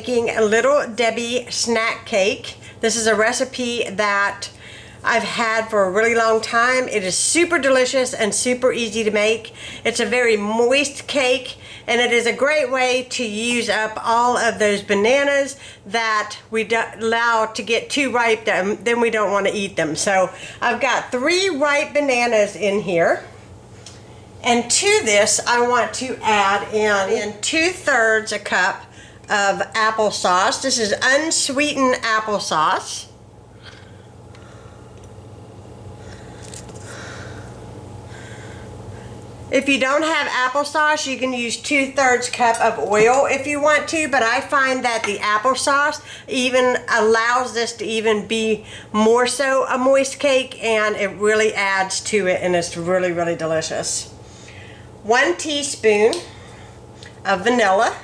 making a Little Debbie snack cake. This is a recipe that I've had for a really long time. It is super delicious and super easy to make. It's a very moist cake, and it is a great way to use up all of those bananas that we allow to get too ripe, then we don't want to eat them. So I've got 3 ripe bananas in here. And to this, I want to add in 2/3 a cup of applesauce. This is unsweetened applesauce. If you don't have applesauce, you can use 2/3 cup of oil if you want to, but I find that the applesauce even allows this to even be more so a moist cake, and it really adds to it, and it's really, really delicious. 1 teaspoon of vanilla.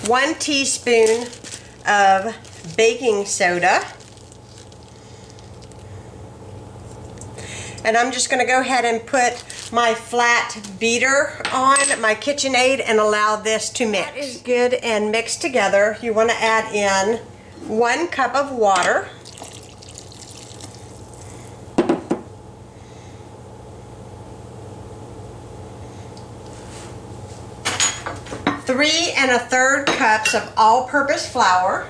1 teaspoon of baking soda. And I'm just going to go ahead and put my flat beater on my KitchenAid and allow this to mix. That is good and mixed together. You want to add in 1 cup of water. 3 1/3 cups of all-purpose flour.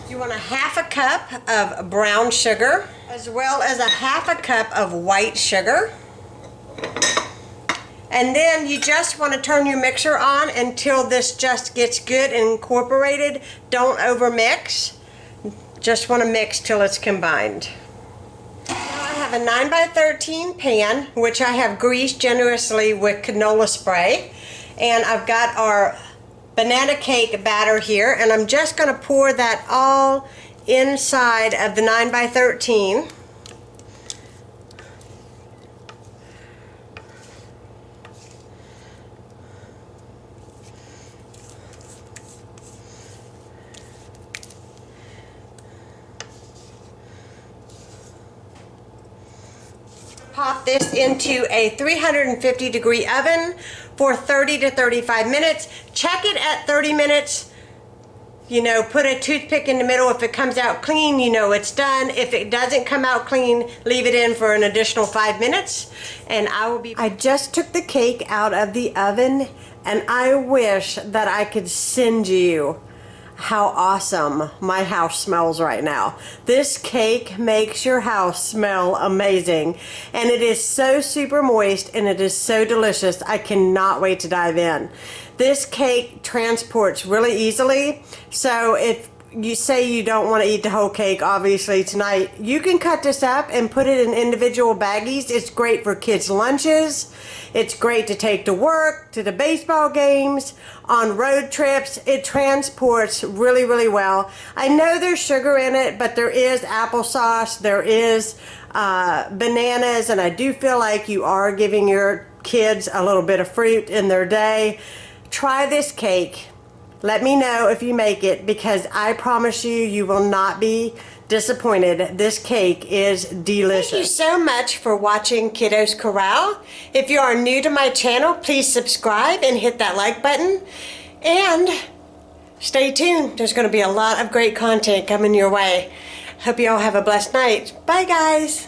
You want a 1/2 cup of brown sugar, as well as a 1/2 cup of white sugar. And then you just want to turn your mixer on until this just gets good and incorporated. Don't over mix. Just want to mix till it's combined. Now I have a 9x13 pan, which I have greased generously with canola spray. And I've got our banana cake batter here, and I'm just going to pour that all inside of the 9x13. Pop this into a 350-degree oven for 30 to 35 minutes. Check it at 30 minutes. You know, put a toothpick in the middle. If it comes out clean, you know it's done. If it doesn't come out clean, leave it in for an additional 5 minutes. And I just took the cake out of the oven, and I wish that I could send you how awesome my house smells right now. This cake makes your house smell amazing, and it is so super moist, and it is so delicious. I cannot wait to dive in. This cake transports really easily, so if you say you don't want to eat the whole cake, obviously tonight, you can cut this up and put it in individual baggies. It's great for kids' lunches. It's great to take to work, to the baseball games, on road trips. It transports really, really well. I know there's sugar in it, but there is applesauce, there is bananas, and I do feel like you are giving your kids a little bit of fruit in their day. Try this cake. Let me know if you make it, because I promise you, you will not be disappointed. This cake is delicious. Thank you so much for watching Kiddos Corral. If you are new to my channel, please subscribe and hit that like button. And stay tuned. There's going to be a lot of great content coming your way. Hope you all have a blessed night. Bye, guys.